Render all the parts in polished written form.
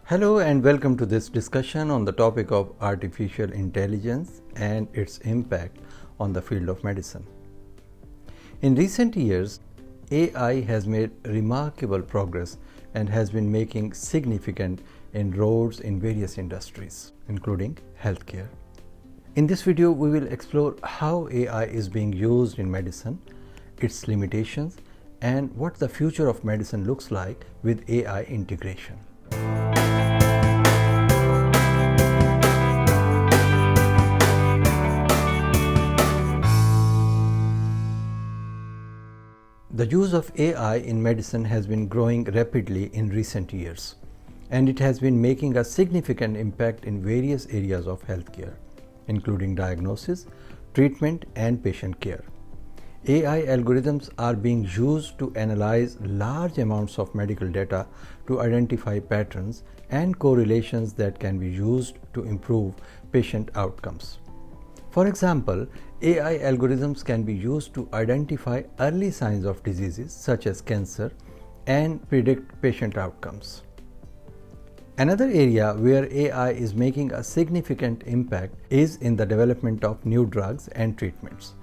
Hello and welcome to this discussion on the topic of artificial intelligence and its impact on the field of medicine. In recent years, AI has made remarkable progress and has been making significant inroads in various industries, including healthcare. In this video, we will explore how AI is being used in medicine, its limitations, and what the future of medicine looks like with AI integration. The use of AI in medicine has been growing rapidly in recent years, and it has been making a significant impact in various areas of healthcare, including diagnosis, treatment, and patient care. AI algorithms are being used to analyze large amounts of medical data to identify patterns and correlations that can be used to improve patient outcomes. For example, AI algorithms can be used to identify early signs of diseases such as cancer and predict patient outcomes. Another area where AI is making a significant impact is in the development of new drugs and treatments.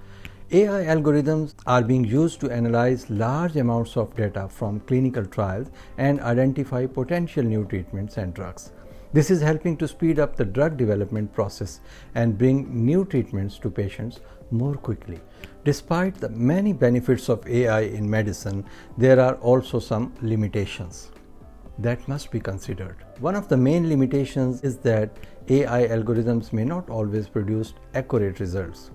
AI algorithms are being used to analyze large amounts of data from clinical trials and identify potential new treatments and drugs. This is helping to speed up the drug development process and bring new treatments to patients more quickly. Despite the many benefits of AI in medicine, there are also some limitations that must be considered. One of the main limitations is that AI algorithms may not always produce accurate results,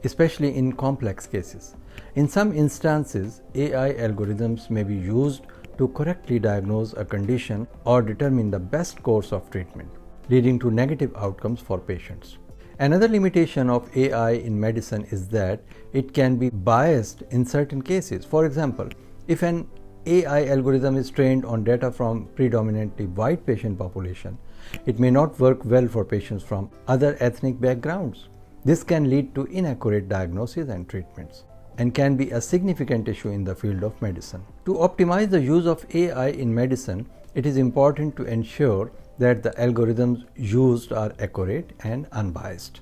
especially in complex cases. In some instances, AI algorithms may be used to correctly diagnose a condition or determine the best course of treatment, leading to negative outcomes for patients. Another limitation of AI in medicine is that it can be biased in certain cases. For example, if an AI algorithm is trained on data from predominantly white patient population, it may not work well for patients from other ethnic backgrounds. This can lead to inaccurate diagnoses and treatments, and can be a significant issue in the field of medicine. To optimize the use of AI in medicine, it is important to ensure that the algorithms used are accurate and unbiased.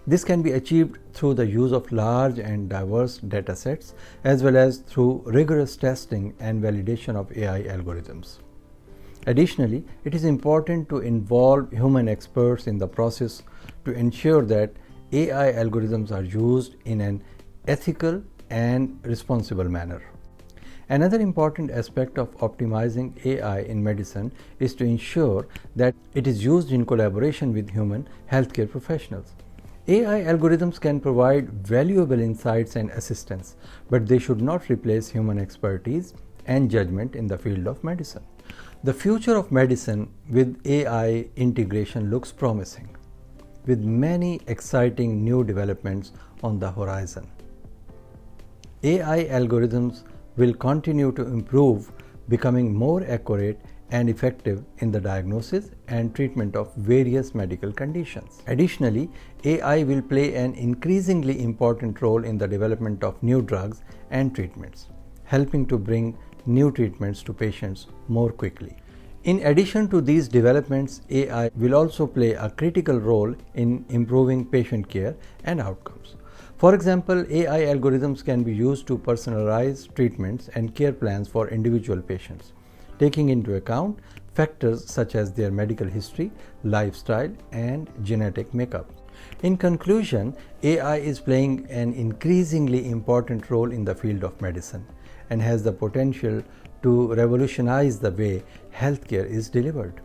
This can be achieved through the use of large and diverse datasets, as well as through rigorous testing and validation of AI algorithms. Additionally, it is important to involve human experts in the process to ensure that AI algorithms are used in an ethical and responsible manner. Another important aspect of optimizing AI in medicine is to ensure that it is used in collaboration with human healthcare professionals. AI algorithms can provide valuable insights and assistance, but they should not replace human expertise and judgment in the field of medicine. The future of medicine with AI integration looks promising, with many exciting new developments on the horizon. AI algorithms will continue to improve, becoming more accurate and effective in the diagnosis and treatment of various medical conditions. Additionally, AI will play an increasingly important role in the development of new drugs and treatments, helping to bring new treatments to patients more quickly. In addition to these developments, AI will also play a critical role in improving patient care and outcomes. For example, AI algorithms can be used to personalize treatments and care plans for individual patients, taking into account factors such as their medical history, lifestyle, and genetic makeup. In conclusion, AI is playing an increasingly important role in the field of medicine and has the potential to revolutionize the way healthcare is delivered.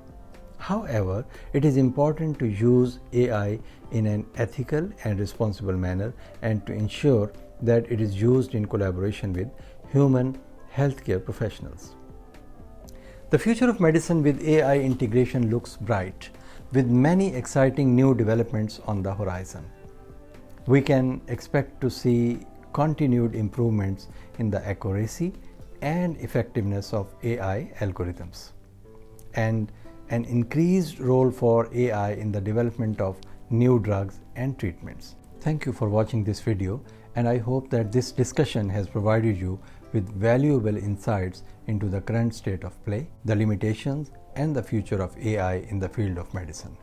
However, it is important to use AI in an ethical and responsible manner and to ensure that it is used in collaboration with human healthcare professionals. The future of medicine with AI integration looks bright, with many exciting new developments on the horizon. We can expect to see continued improvements in the accuracy and effectiveness of AI algorithms, and an increased role for AI in the development of new drugs and treatments. Thank you for watching this video, and I hope that this discussion has provided you with valuable insights into the current state of play, the limitations and the future of AI in the field of medicine.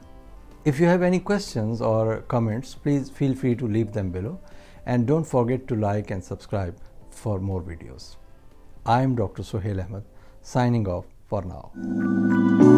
If you have any questions or comments, please feel free to leave them below, and don't forget to like and subscribe for more videos. I am Dr. Sohail Ahmad, signing off for now.